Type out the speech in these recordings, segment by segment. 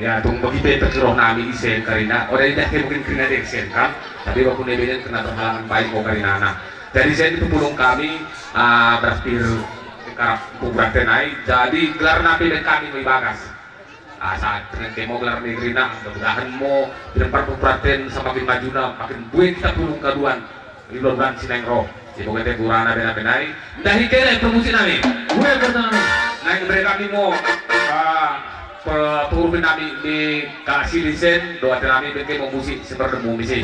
Ya tung bagi beta keroh nami isen karina orang ini dah mungkin karina dek sen kan tapi waktu nebenya kena terhalangan baik mau karina nah dari sen itu pulung kami berarti karap pubrakten naik jadi gelar napi dan kami mau bagas saat dengan demo gelar negeri nah mudah-mudahan mau di tempat pubrakten semakin maju nah makin buih kita pulung kaduan di bulan sineng roh di pokoknya burana bena-benai dah hikere promosi nami gue bertanya nah yang kami mau turun kami di kasih lisen doa kami bikin musik seperti musik.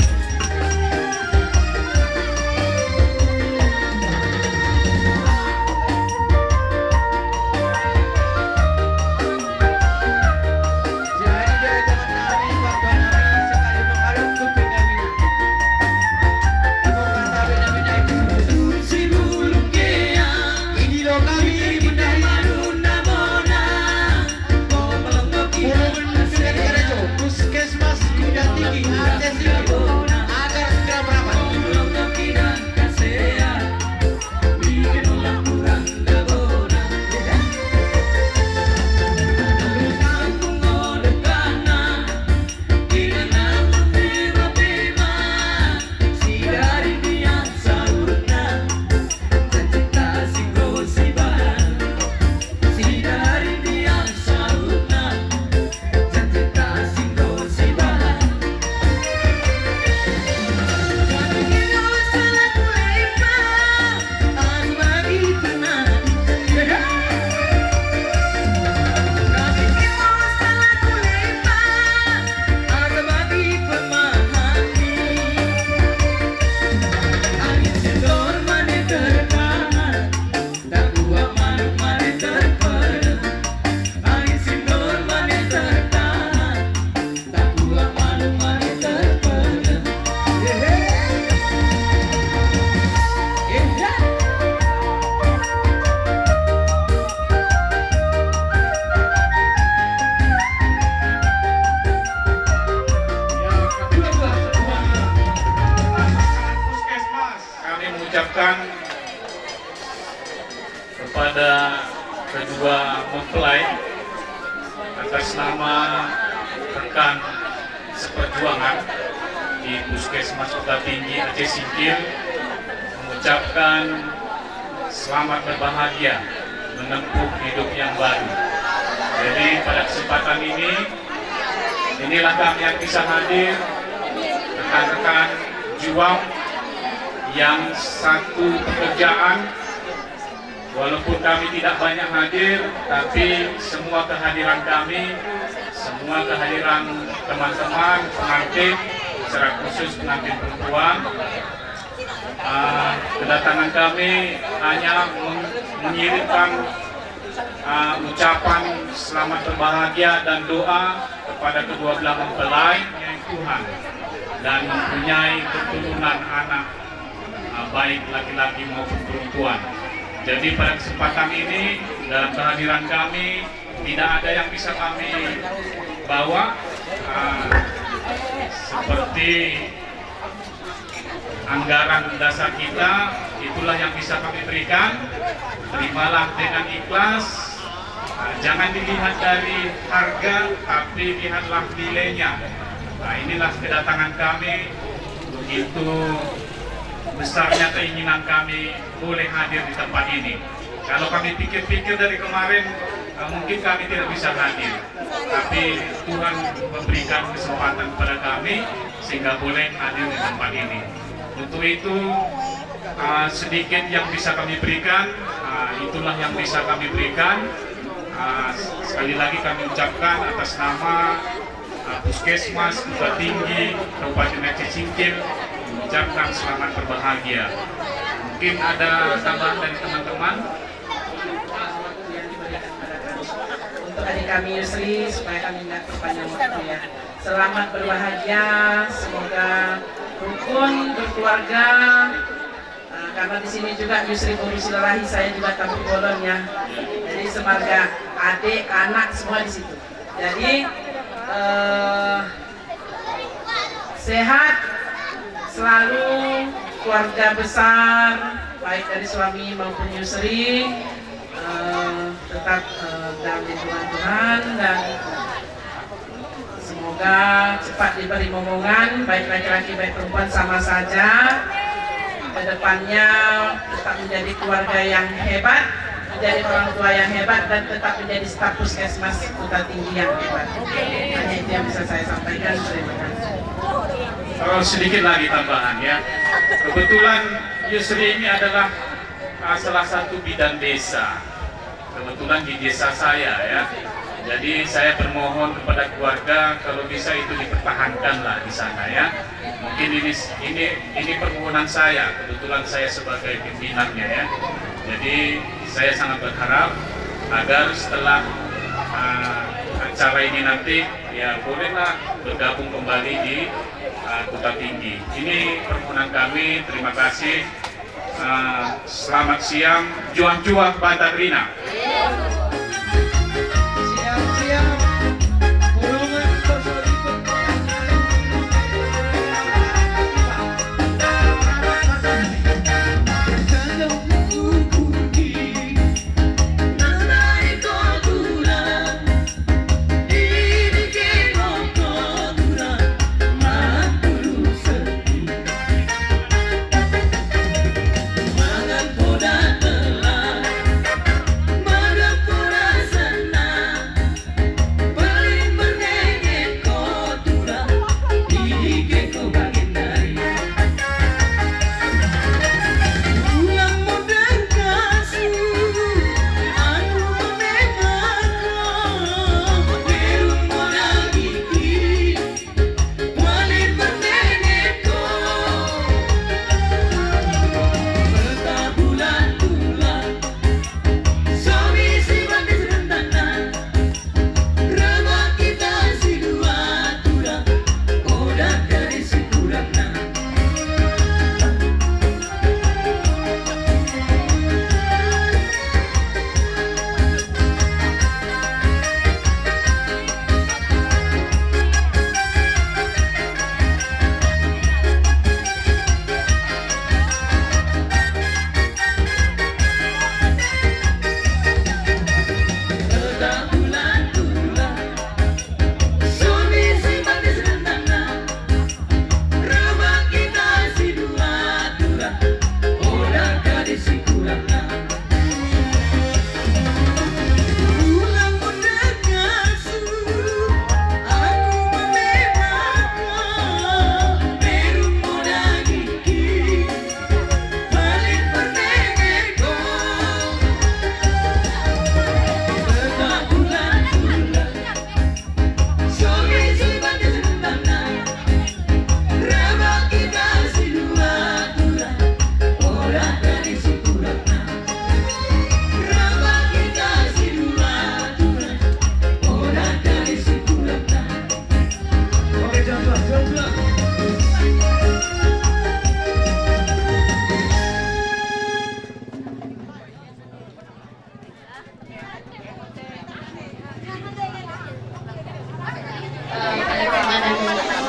Kepada kedua mempelai atas nama rekan seperjuangan di Puskesmas Kota Tinggi Aceh Singkil mengucapkan selamat berbahagia menempuh hidup yang baru. Jadi pada kesempatan ini inilah kami yang bisa hadir rekan-rekan juang yang satu pekerjaan. Walaupun kami tidak banyak hadir, tapi semua kehadiran kami, semua kehadiran teman-teman pengantin, secara khusus pengantin perempuan, kedatangan kami hanya mengirimkan ucapan selamat berbahagia dan doa kepada kedua belah mempelai yang Tuhan dan mempunyai keturunan anak baik laki-laki maupun perempuan. Jadi pada kesempatan ini dalam kehadiran kami tidak ada yang bisa kami bawa seperti anggaran dasar kita, itulah yang bisa kami berikan. Terimalah dengan ikhlas, jangan dilihat dari harga tapi lihatlah nilainya. Nah, inilah kedatangan kami, begitu besarnya keinginan kami boleh hadir di tempat ini. Kalau kami pikir-pikir dari kemarin, mungkin kami tidak bisa hadir. Tapi Tuhan memberikan kesempatan kepada kami sehingga boleh hadir di tempat ini. Untuk itu sedikit yang bisa kami berikan, itulah yang bisa kami berikan. Sekali lagi kami ucapkan atas nama Puskesmas Kota Tinggi Kabupaten Aceh Singkil mengucapkan selamat berbahagia. Mungkin ada tambahan dari teman-teman. Untuk adik kami Yusri supaya kami tidak terpanjang waktu ya. Selamat berbahagia, semoga rukun berkeluarga. Karena di sini juga Yusri Borusilalahi, saya juga tampil bolon ya. Jadi semarga adik, anak semua di situ. Jadi sehat selalu, keluarga besar baik dari suami maupun Yusri tetap dalam lindungan Tuhan dan semoga cepat diberi momongan, baik laki-laki baik perempuan sama saja. Kedepannya tetap menjadi keluarga yang hebat, menjadi orang tua yang hebat, dan tetap menjadi staf Puskesmas Kuta Tinggi yang hebat. Hanya itu yang bisa saya sampaikan. Terima kasih. Kalau sedikit lagi tambahan ya, kebetulan Yusri ini adalah salah satu bidan desa, kebetulan di desa saya ya. Jadi saya bermohon kepada keluarga kalau bisa itu dipertahankanlah di sana ya. Mungkin ini permohonan saya, kebetulan saya sebagai pimpinannya ya. Jadi saya sangat berharap agar setelah acara ini nanti ya bolehlah bergabung kembali di Kuta Tinggi. Ini permohonan kami. Terima kasih. Selamat siang. Juang-juang Batak Rina. Siap-siap. Golongan bersoli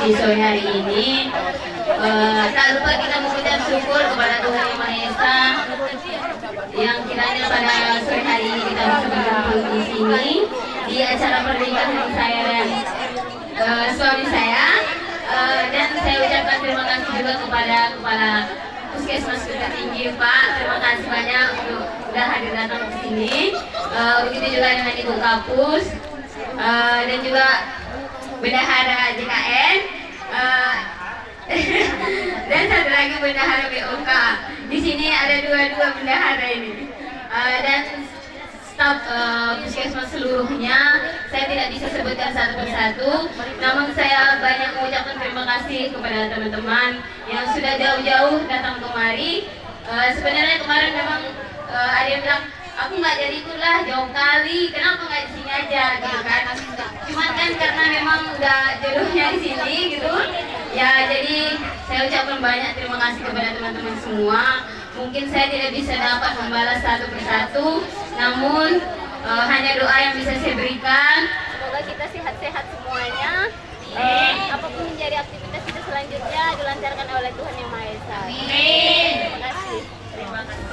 di sore hari ini. Tak lupa kita mengucap syukur kepada Tuhan Yang Maha Esa yang kiranya pada sore hari ini kita bisa berkumpul di sini di acara pernikahan saya dan suami saya. Dan saya ucapkan terima kasih juga kepada Kepala Puskesmas Kuta Tinggi, Pak. Terima kasih banyak untuk sudah hadir datang ke sini. Begitu juga dengan Ibu Kapus dan juga Bendahara JKN dan satu lagi Bendahara BOK. Di sini ada dua bendahara ini dan staf Puskesmas seluruhnya. Saya tidak bisa sebutkan satu persatu, namun saya banyak mengucapkan terima kasih kepada teman-teman yang sudah jauh-jauh datang kemari. Sebenarnya kemarin memang ada yang bilang, aku nggak jadi ikutlah, jauh kali, kenapa nggak di sini aja gitu kan. Cuman kan karena memang udah jodohnya di sini gitu ya, jadi saya ucapkan banyak terima kasih kepada teman-teman semua. Mungkin saya tidak bisa dapat membalas satu persatu, namun hanya doa yang bisa saya berikan. Semoga kita sehat-sehat semuanya. Apapun menjadi aktivitas kita selanjutnya dilancarkan oleh Tuhan Yang Maha Esa. Amin. Terima kasih. Terima kasih.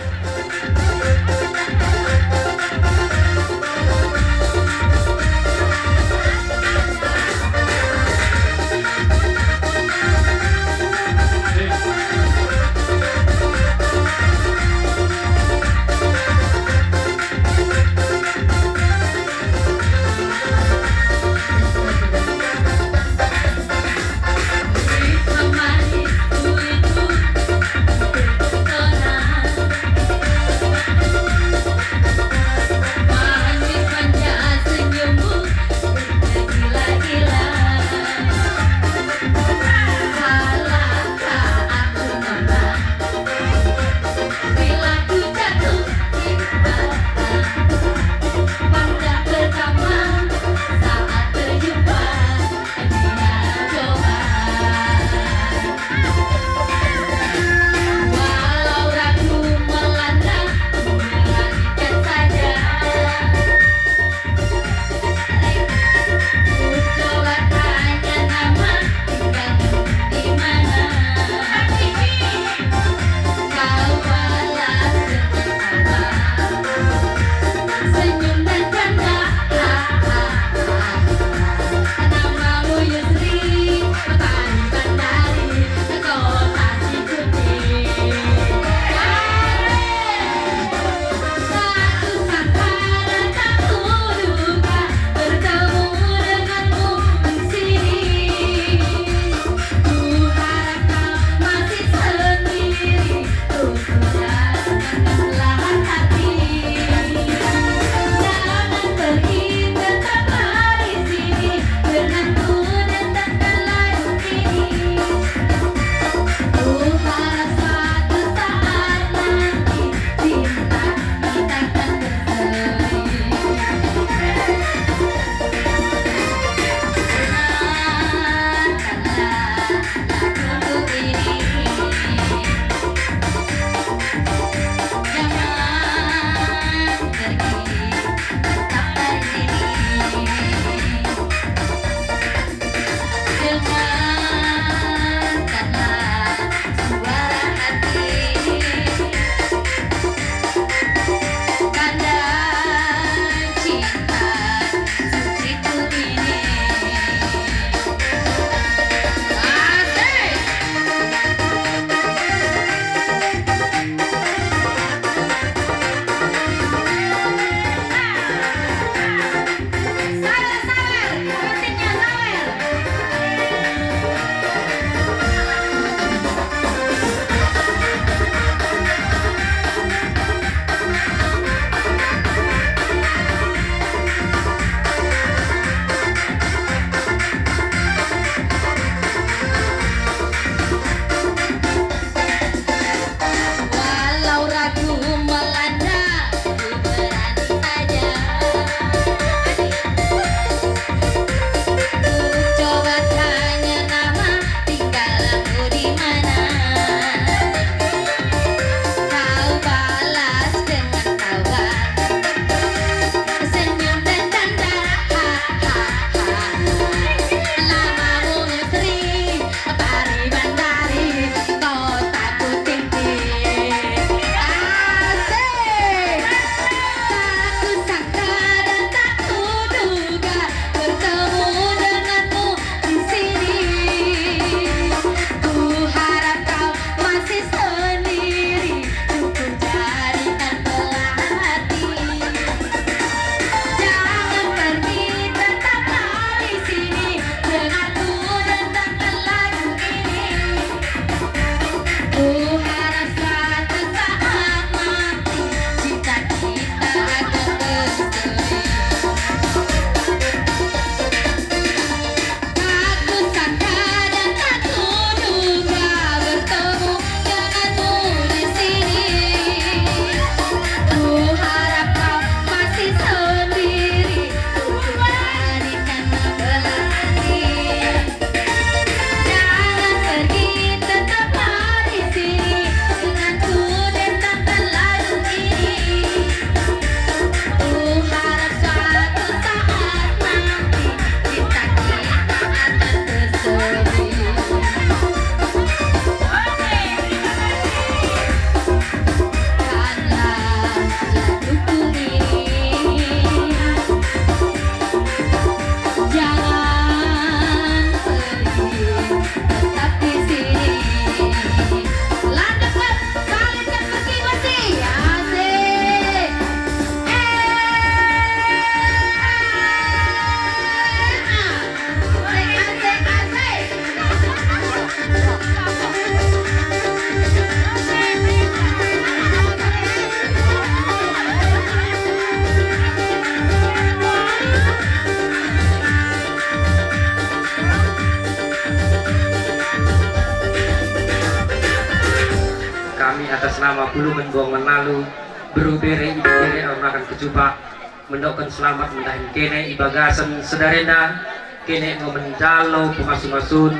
bersama pulungan buang menalu berubere ibere orang akan kejupak mendoakan selamat mendahin kene ibagasan sedarena kene mau menjalo pemasun-masun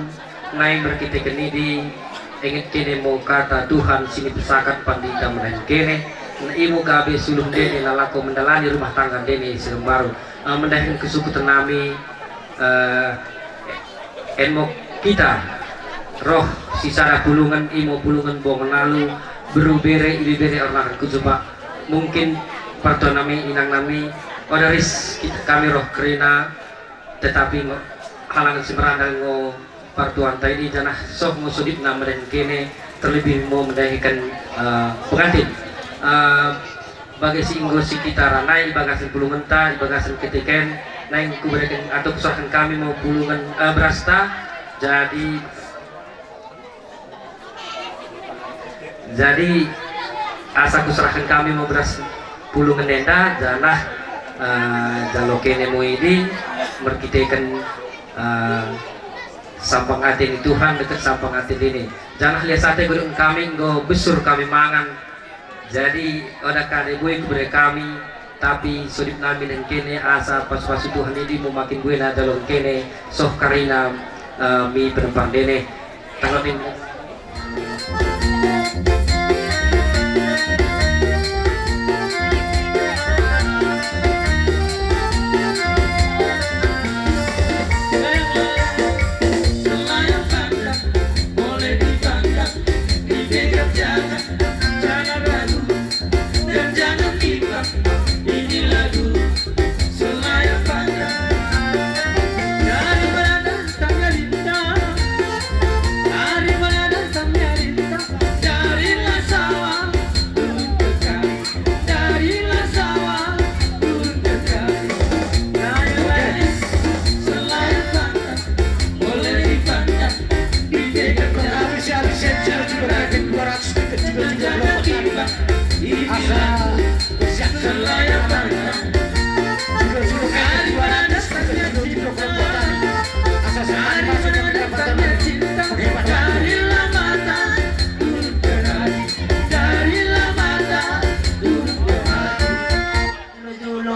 naik berkite kenidi ingat kene mau kata Tuhan sini pesakat pandita mendahin kene na imo gabe sulung dene lalako mendalani rumah tangga dene serem baru mendahin kesuku tenami enmo kita roh sisara pulungan imo pulungan buang menalu berubere ibere orang akan kejupak mungkin parto nami inang nami odaris kami roh kerina tetapi halangan semerandang ngo partuan ini janah sok musudip nama dan kene terlebih mau mendahikan pengantin bagi singgo si kita ranai bagasan pulungan ta bagasan ketiken naik kuberikan atau kusakan kami mau pulungan berasta jadi asa kuserahkan kami mau beras pulungan nenda janah jalo kene mau ini merkitekan sampang hati Tuhan dekat sampang hati ini jangan lihat sate gurung kami go besur kami mangan jadi ada kade gue kepada kami tapi sudip nami dan kene asa pas-pas Tuhan ini mau makin gue na jalo kene soh karina mi penempang dene tanggatin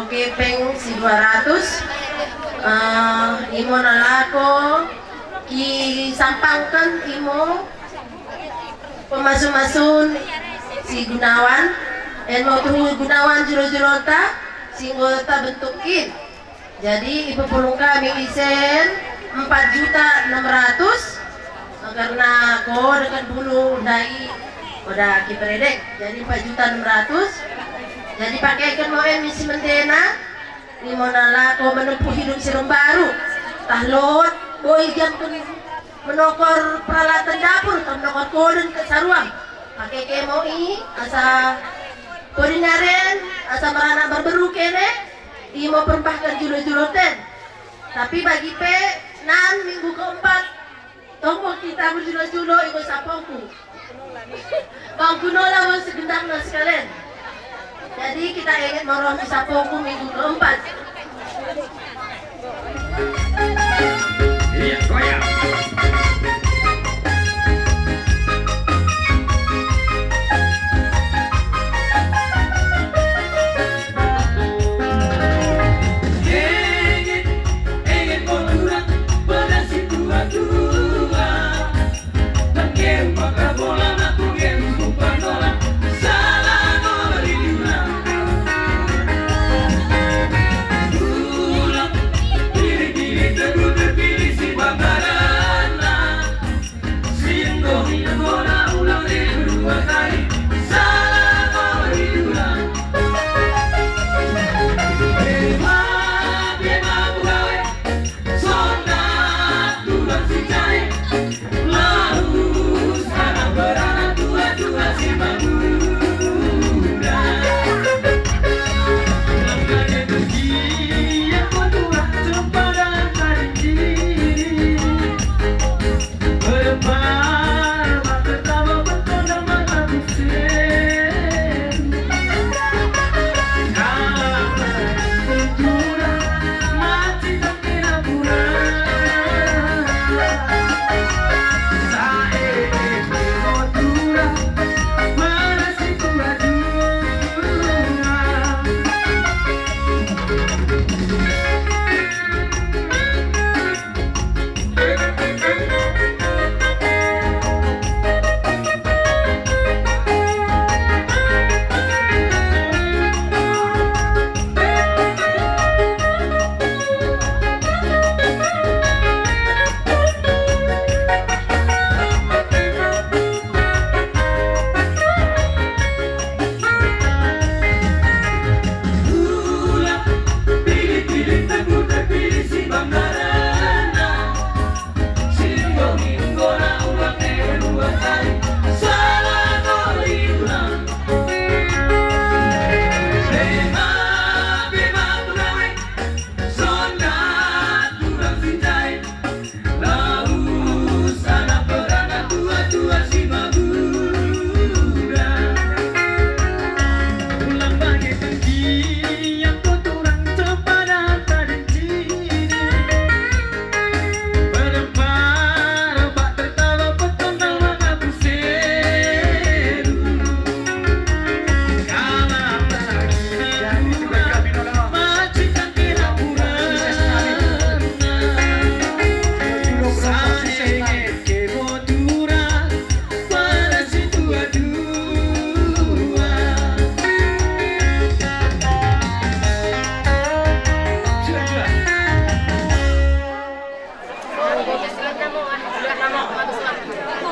kepeng si 200 imo nalako ki sampangkan imo pemasun-masun si Gunawan eno tuh Gunawan juro-jurota singgota bentukin jadi ibu pulung kami isen 4.600.000 karena ko dengan bulu dai udah kiperedek jadi 4.600.000 jadi pakaikan mau misi mentena ni mau nalako menempuh hidup serem baru tahlot boy jam pun menokor peralatan dapur atau menokor koden ke saruang pakai kemoi asa kodinaren asa merana berberu kene di mau perempahkan julo-juloten tapi bagi pe nan minggu keempat tongkol kita berjulo-julo ikut sapongku bang kunola mau segendak sekalian jadi kita ingin merohmi sapongku minggu keempat iya goyang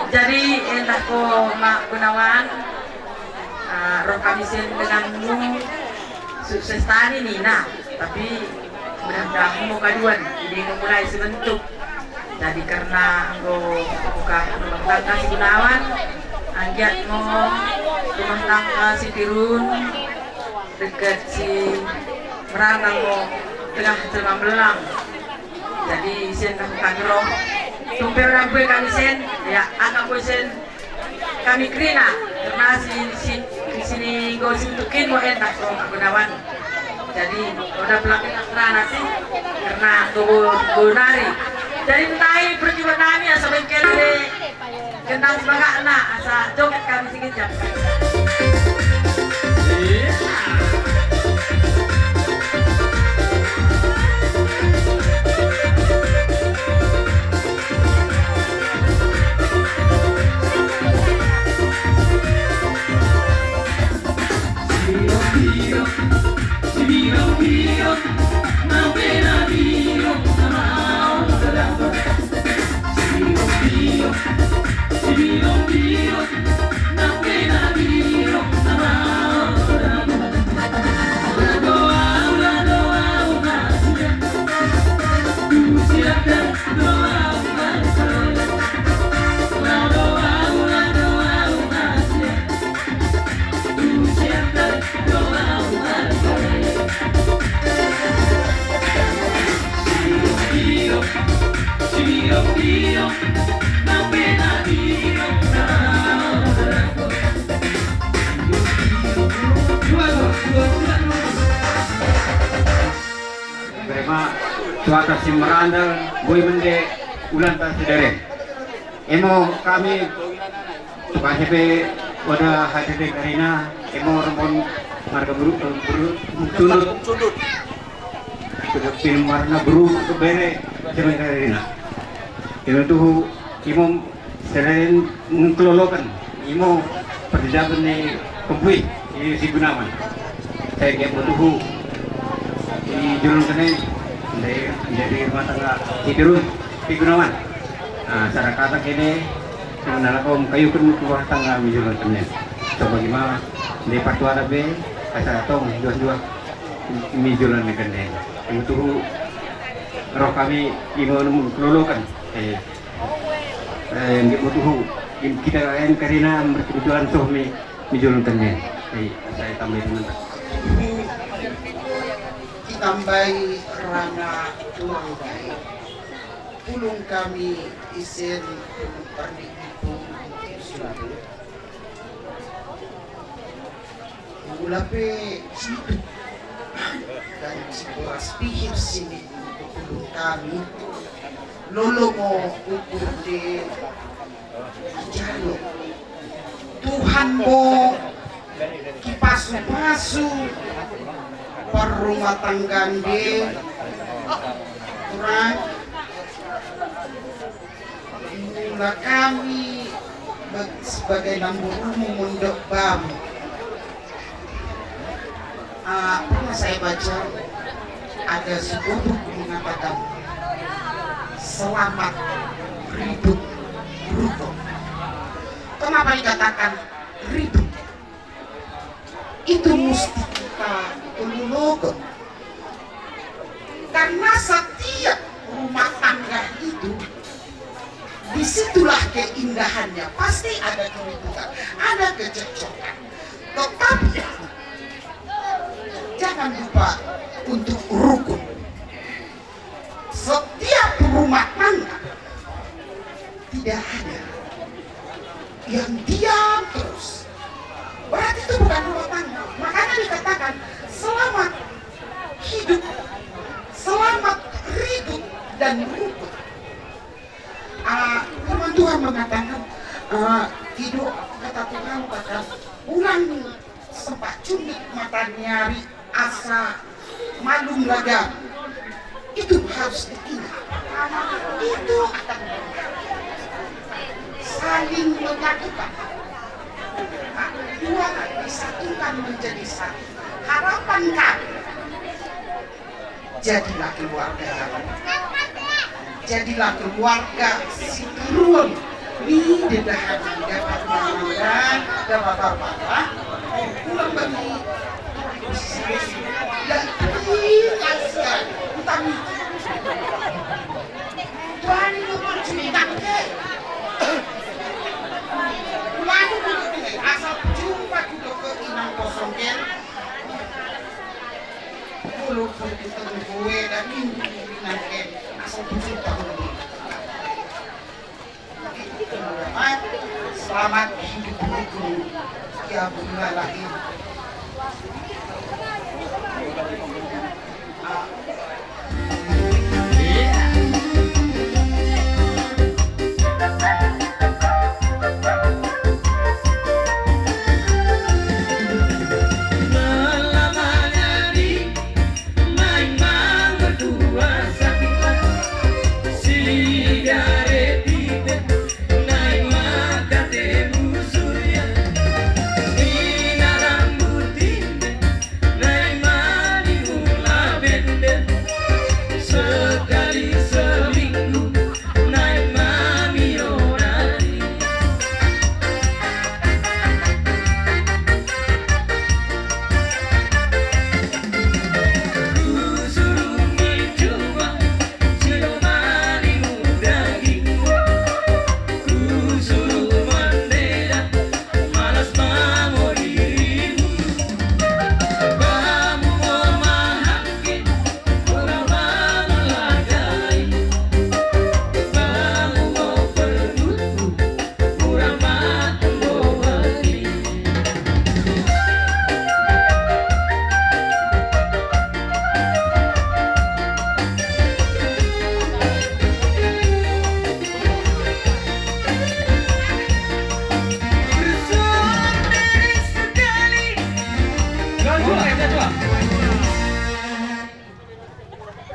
Jadi entah ko Mak Gunawan, roh kami sen denganmu sukses tani Nina, tapi mudah-mudahan mau kaduan, jadi mulai sebentuk. Jadi karena anggo buka rumah tangga si Gunawan, anggiat mau rumah tangga si Tirun dekat si Meranggang mau tengah Jelma Belang. Jadi sen bukan roh. Tumpe orang gue kami sen, ya agak gue sen kami kerina karena si sini gue sentukin mau entah roh Gunawan. Jadi udah pelakon kerana sih karena gue nari. Jadi entai perjuangan kami asa bengkel de kendang sebagai anak asa joget kami sikit. Suaka si merandal, boy mende ulan tak sederet. Emo kami suka hepe wada hadiri karina. Emo rembon marga sundut. Sudah film warna beru bere semen karina. Emo tuh imo selain mengkelolokan, imo perjalanan ni kumpui si Gunawan. Saya kayak butuh di julung kene dari rumah tangga Tirun di Gunawan. Nah, cara kata kene mengenal kaum kayu kan rumah tangga mijulun kene. Coba gimana di patuara be kata tong dua mijulun kene. Itu roh kami imon kelolokan. Yang butuh kita yang karena berkebutuhan soh mijulun kene. Saya tambah teman. Tambahi rana tuangkai pulung kami isen pernik pun selalu ulape dan sebuah pihir sini pulung kami lolo mo ukur de jalo Tuhan mo kipasu-pasu perumah tanggaan di kurang mula kami sebagai namburu memundok bam. Pernah saya baca ada sebuah buku mengatakan selamat ribut rukun. Kenapa dikatakan ribut? Itu mesti kita lulukan. Karena setiap rumah tangga itu disitulah keindahannya. Pasti ada keributan, ada kecekcokan. Tetapi jangan lupa untuk rukun. Setiap rumah tangga tidak ada yang diam terus. Berarti itu bukan rumah tangga. Makanya dikatakan selamat hidup, selamat ribut dan rukun. Firman Tuhan mengatakan hidup kata Tuhan kata ulang sempat cundit mata nyari asa malum laga. Itu harus diingat. Itu akan saling menyatukan. Dua disatukan menjadi satu. Harapan kami jadilah keluarga jadilah keluarga Siturun ni dedahan dapat mengamalkan dapat apa pulang bagi dan kasihan utami Tuhan itu bercerita ke lalu asal jumpa juga ke inang kosong ken mulut kita gue dan ini nanti asal bercerita selamat hidup itu ya bunga lagi.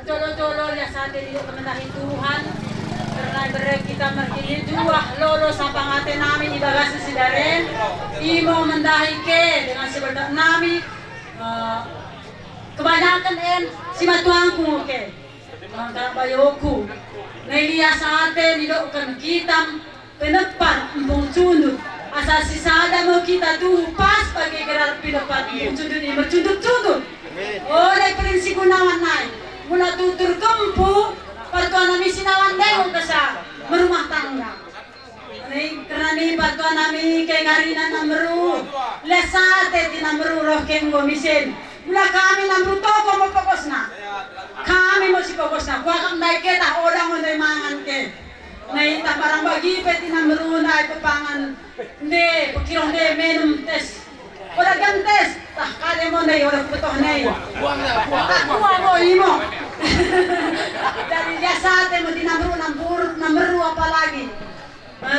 Colo-colo ya sa atin yung kemendahin Tuhan karena beri kita merkini juah lolo sa pangatin namin ibagas na si Daren imo mendahi ke dengan sebentar nami kebanyakan si matuangku ke mga bayoku nailia sa atin idokan kita penepan impong sunod asa si sada mo kita tupas pagi geral pinepan impong sunod imo cundut-cundut oleh prinsip gunawan naik mula tutur kempu patuan nami sinawan dewa kasa merumah tangga karena ni patuan nami kay garina namru lesate di namru roh keng gomisin mula kami namru toko mo pokos na kami mo si pokos na kuakang dahi kita orang mo dahi mangan ke naita parang bagi peti namru na ipapangan hindi pagkirong de menum tes ora gantes tah kade mo dahi ora putoh nay buang mo imo dari biasate mo dinamru apalagi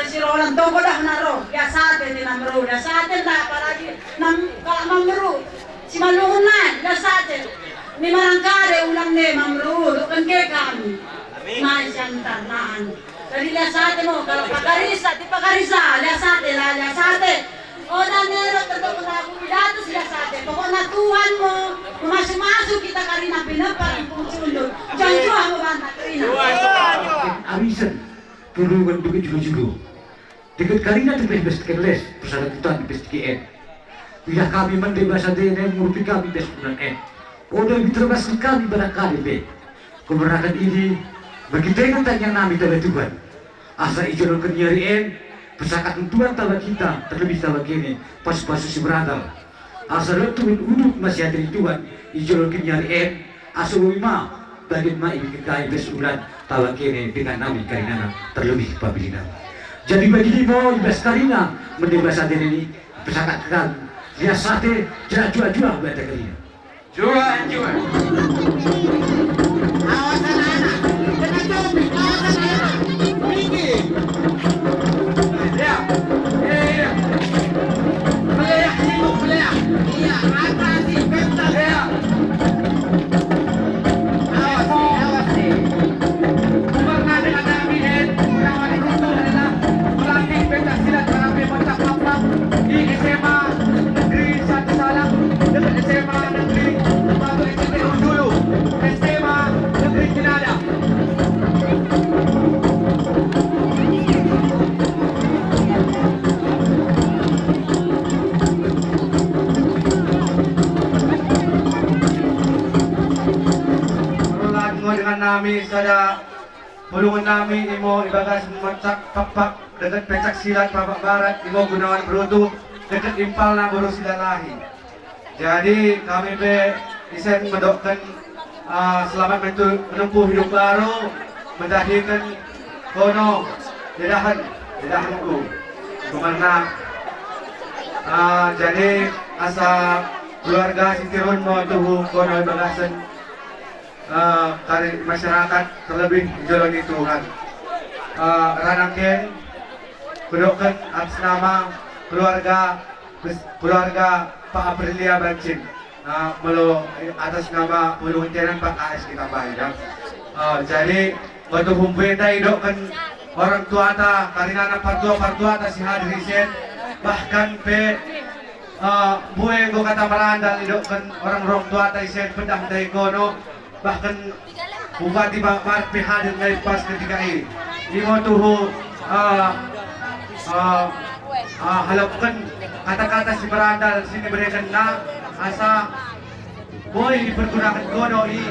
si Roland toko dah naro biasate dinamru biasate na apalagi kalau mamru si malungan na biasate Ni marangkade ulang ne mamruro kan ke kami. Maisyan tarnaan. Dari liasate mo kalau pakarisa di pakarisa liasate. O nanero tentu kena pidato liasate. Pokoknya Tuhan mo masuk kita karina pinapang pungsulod. Jangan mo banta karina. Arisan tulungan begitu juga. Dekat karina tu bebas keles persatuan bebas KN. Bila kami mendebasa DNA murti kami besunan Oda biterbas kami barangkali be. Kebenaran ini bagi dengan tanya nami tawa Tuhan. Asa ijolol kenyarian pesakat Tuhan tawa kita terlebih tawa kini pas-pas si berandal. Asa letuin uduk masih ada Tuhan ijolol kenyarian asa wima bagian ma ini kai besulan tawa kini dengan nami kainana terlebih pabilina. Jadi bagi mo ibas karina mendebasa ini pesakat kami. Dia sate jua-jua bata karina. Jua. Awas anak-anak, kena copet, awas anak-anak. Minggir. Meleak itu, meleak. Iya, atasi, pentas. Awas nih. Pernah dengan kami, yang wali itu adalah melatih pentas silat para pemocak lapang di SMA Negeri 1 Salang dengan SMA Negeri Batu Icin dulu, SMA Negeri Cinada. Berulang dengan nami sada pulungan nami imo ibagas mencak papak dekat pencak silat papak barat imo Gunawan Brutu dekat impal na baru silalahi. Jadi kami be isen mendokkan selamat menempuh hidup baru menjadikan kono dedahanku kemana jadi asa keluarga Sitirun mau tuh kono bagasan kari masyarakat terlebih joloni Tuhan ranangken mendokkan atas nama keluarga Pak Aprilia Bancin melo atas nama pulungan Pak AS kita bayar. Jadi waktu humpeta idokkan orang tua ta karina partua ta si hadrisen bahkan pe bueng go kata marandal idokkan orang tua ta isen pedang dari kono bahkan bupati Mar pe hadir ngai pas ketika ini. Imo tuh halapkan kata-kata si berandal sini berikan na asa boy dipergunakan kono i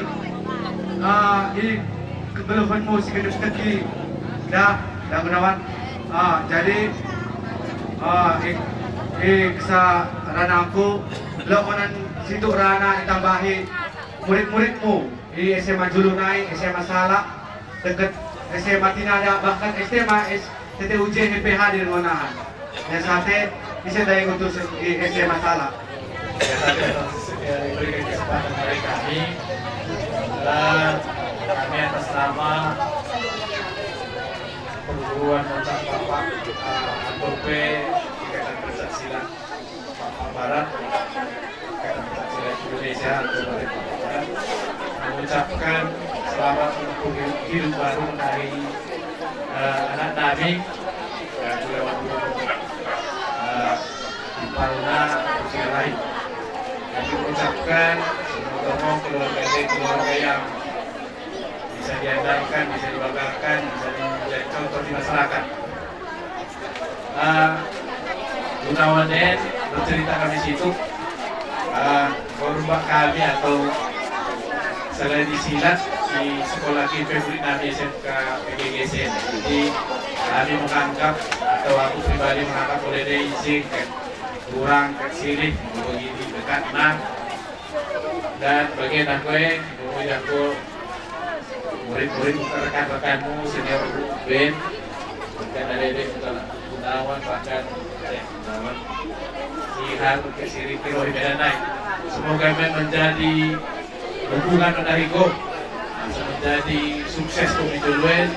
kebeluhanmu si gedus kaki dah Gunawan jadi sa ranangku lakonan situ rana itambahi murid-muridmu di SMA Julunai, SMA Salak dekat SMA Tinada bahkan SMA TTUJ HPH di Ruanahan. Yang sate bisa dari untuk di SMA Salak. Berikan kesempatan dari kami dan kami atas nama perguruan Moncak Papak atau P Ikatan Pencaksilat Papak Barat Ikatan Pencaksilat Indonesia atau Papak Barat mengucapkan selamat untuk hidup baru dari anak Nabi dan juga waktu Palna usia lain. Dan diucapkan semoga keluarga yang bisa diandalkan, bisa dibanggakan, bisa menjadi contoh di masyarakat. Gunawan Den bercerita kami situ korban kami atau selain di silat di sekolah favorit Nabi SMK PGGSN. Jadi kami menganggap atau aku pribadi menganggap boleh diizinkan kurang ke sini begini dekat nang dan bagian aku kemudian aku murid-murid rekan-rekanmu senior Ben dan ada Gunawan bahkan Gunawan Sihar ke sini kiro naik semoga menjadi hubungan menariku menjadi sukses pemijuluan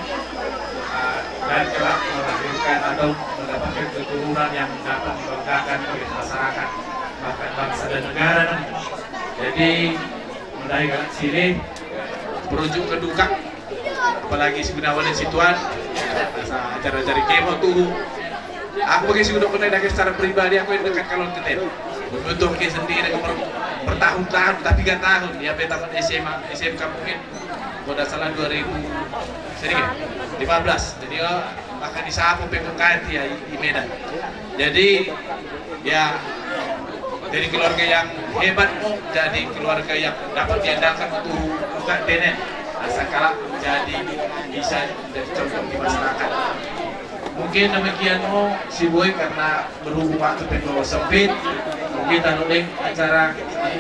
dan kelak melahirkan atau mendapatkan keturunan yang dapat dibanggakan oleh masyarakat bahkan bangsa dan negara. Jadi dari sini berujung ke duka, apalagi si Gunawan dan Situan acara cari kemo tuh. Aku pakai si Gunawan dari secara pribadi aku yang dekat kalau kita untuk ke sendiri bertahun-tahun tapi 3 tahun ya tamat SMK mungkin pada salah 2015 jadi akan disapu PPKT ya di Medan. Jadi ya dari keluarga yang hebat, jadi keluarga yang dapat diandalkan untuk bukan tenet asal jadi bisa menjadi contoh di masyarakat. Mungkin demikian si Boy karena berhubung waktu teknologi sempit mungkin tanudeng acara kali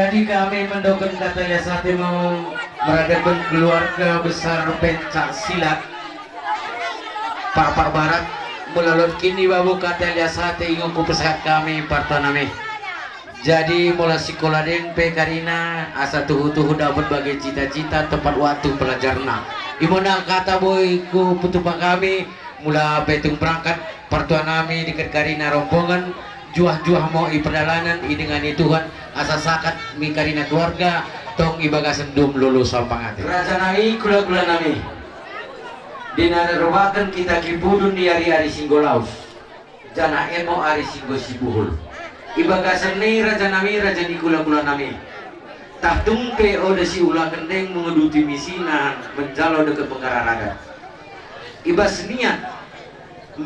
Jadi kami mendukung kata Yasati mau mengadakan keluarga besar pencak silat Pak Barat melalui kini babu kata Yasati ingin pesehat kami partanami. Jadi mulai sekolah den pe karina asa tuhu dapat bagi cita-cita tempat waktu pelajarna. Imona kata boy ku putupa kami mula betung berangkat partanami dekat karina rombongan juah-juah mau i perjalanan i dengan Tuhan asa sakat mi karina keluarga tong ibaga sendum lulus sampang ate raja nami kula-kula nami dina rubakan kita kibudun di hari-hari singgolaus jana emo hari singgo sibuhul ibaga seni raja nami raja di kula-kula nami tak tumpe ode si ulah kendeng mengeduti misina menjalo deket pengararaga iba senian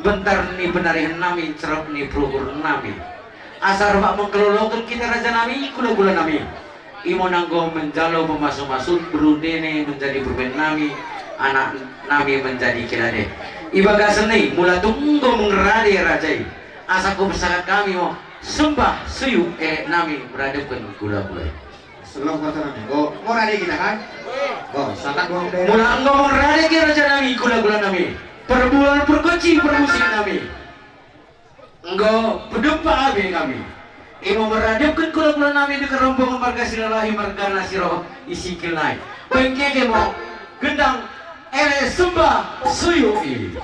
bentar nih penarihan nami cerap nih progur nami asar mak mengkelolokan kita raja nami kula-kula nami imo nanggo menjalo pemasuk-masuk berundene menjadi berben nami anak nami menjadi kilade ibaga seni mula tunggu mengerade rajai asaku bersakat kami mau sembah suyu nami beradapkan kula-kula Sebelum kata nami, mau rade kita kan? Sangat mula engkau mengerade ke raja nami kula-kula nami perbulan perkucing permusim kami engkau pedempa abe kami imo meradapkan kula-kula nami di kerombongan marga silalahi marga nasiro isi kilnai bengke mau gendang sembah suyui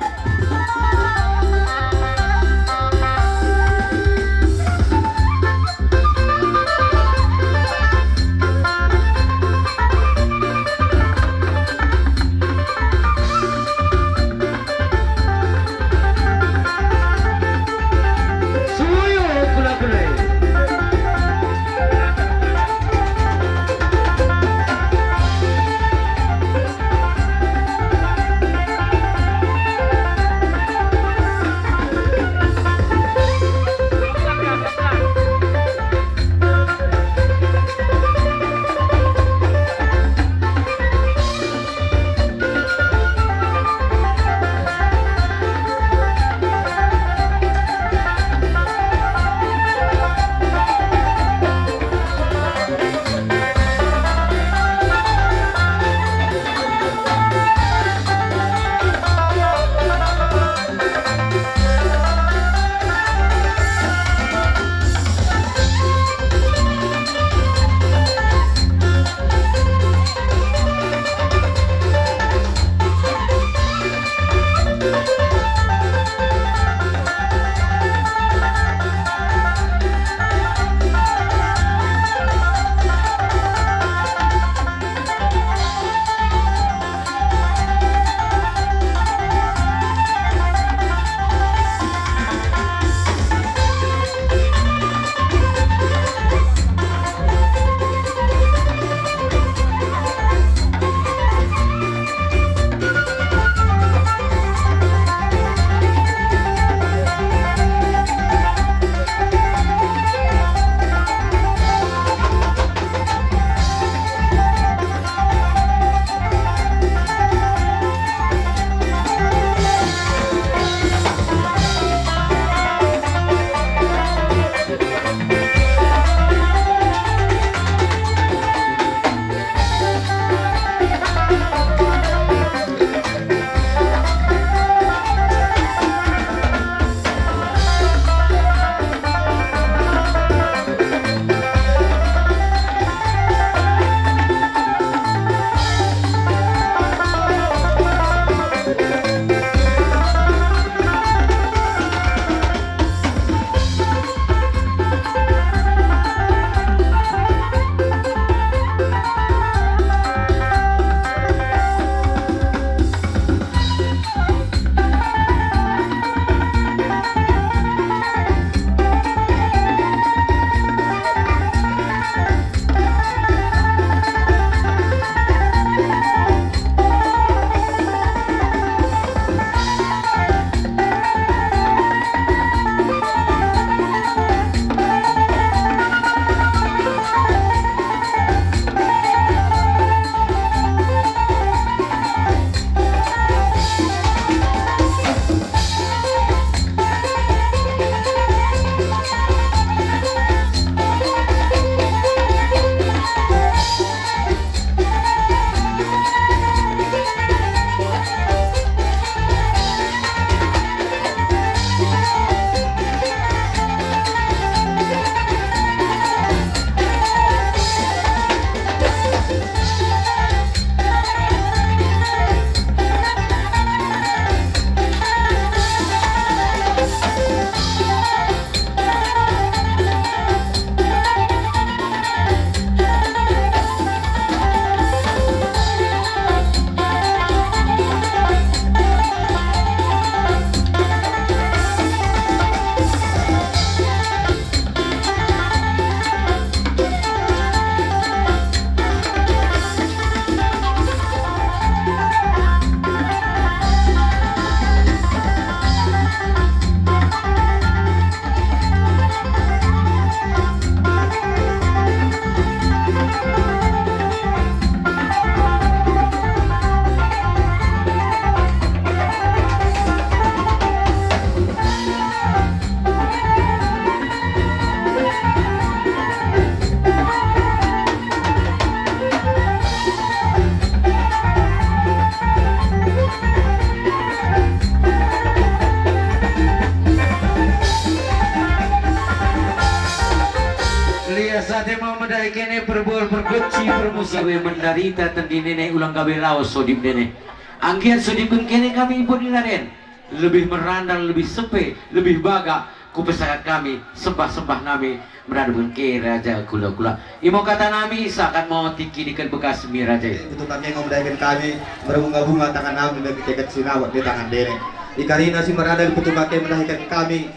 mulai kene perbual pergeci permusiwe mendarita tendine ulang gawe laos sodip dene. Anggian sodipun kene kami ibu dilaren. Lebih merandang, lebih sepe, lebih baga. Kupesakat kami, sembah-sembah nami meradupun ke raja kula-kula. Imo kata nami sakat mau tiki dikan bekas mi raja. Untuk kami ngobrolkan kami berbunga-bunga tangan kami bagi kekat sinawat di tangan dene. Ikarina si meradal betul pakai mendahikan kami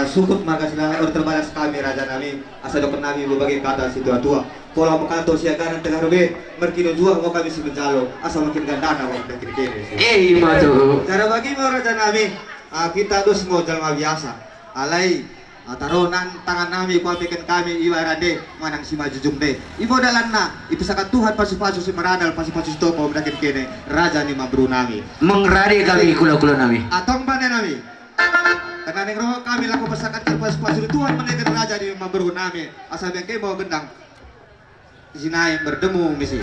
sukut marga sinawat terbalas kami raja nami asal dokter nami berbagai kata si tua-tua. Pola makato siagaran tengah robe merkino jua mau kami si menjalo asal makin gandana mau kiri-kiri. Matu. Cara bagi mau raja nami kita terus mau jalma biasa. Alai tarunan tangan nami kuapikan kami iwarade manang si majujung de ibo dalan na ipisakan Tuhan pasu-pasu si meradal pasu-pasu toko mendakin kene raja ni mabru nami Mengrade kami kula-kula nami. atong bane nami karena neng roh kami laku pasakan pasu-pasu Tuhan mendakin raja ni mabru nami asal bengke bawa gendang sinai berdemu misi.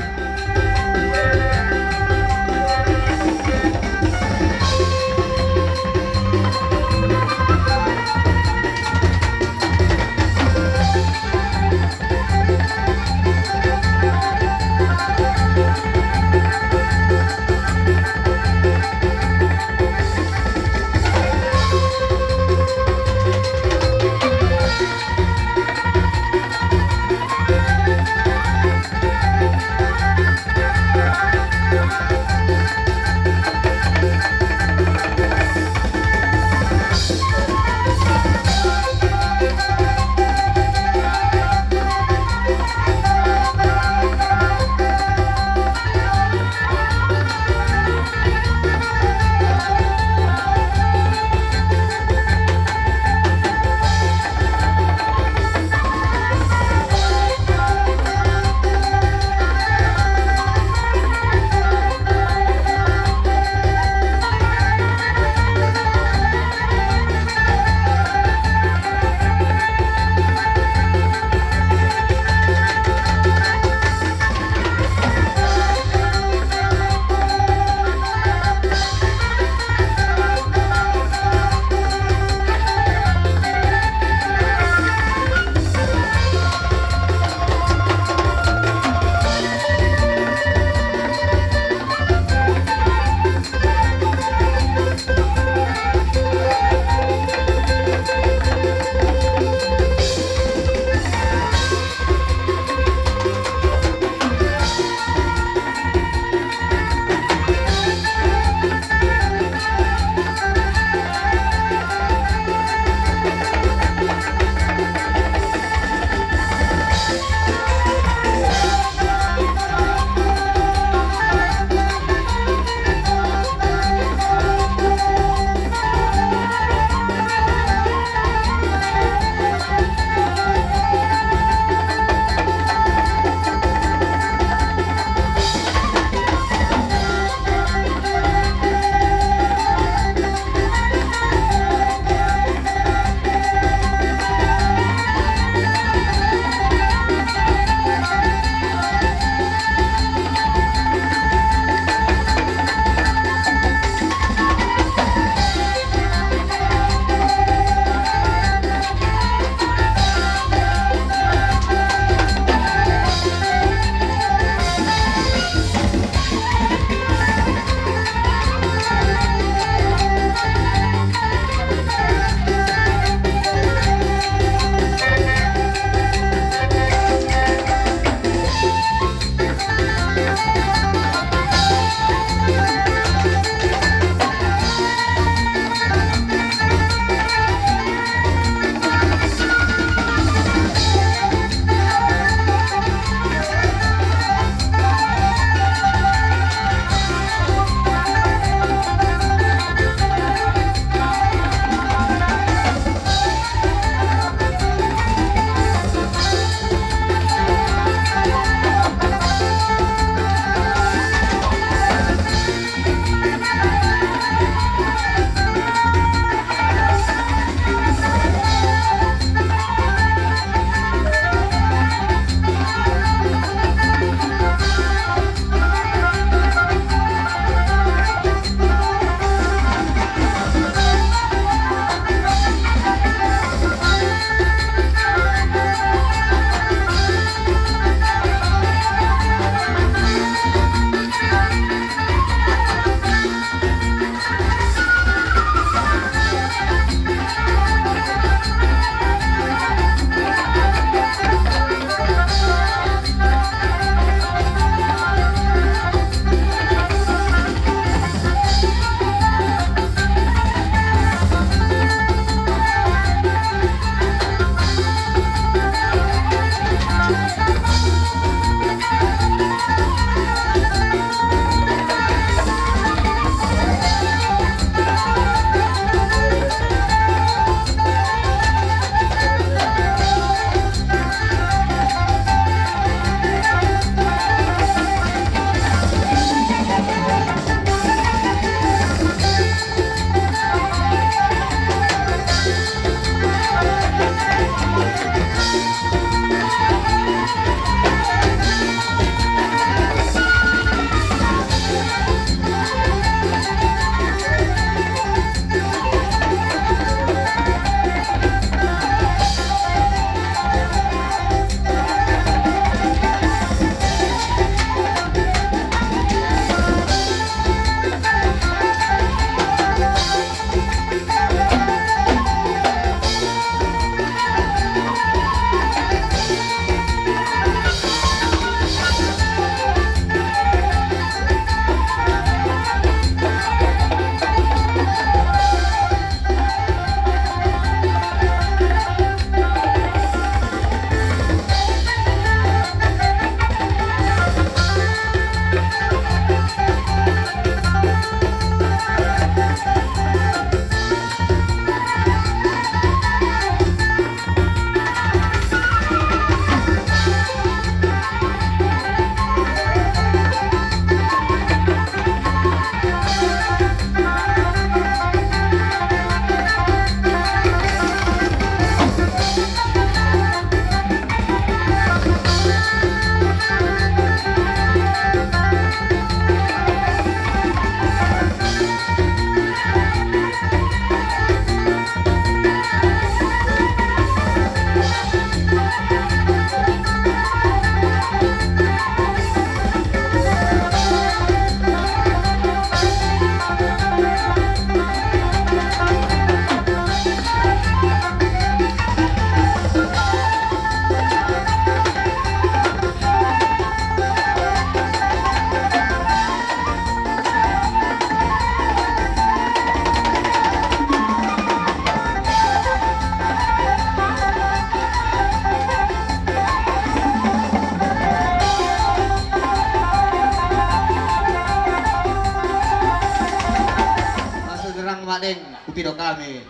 den kupido kami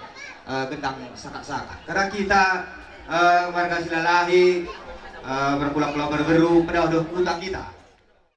gendang sangat-sangat. Karena kita warga Silalahi berpulang-pulang bergeru pada udah utang kita.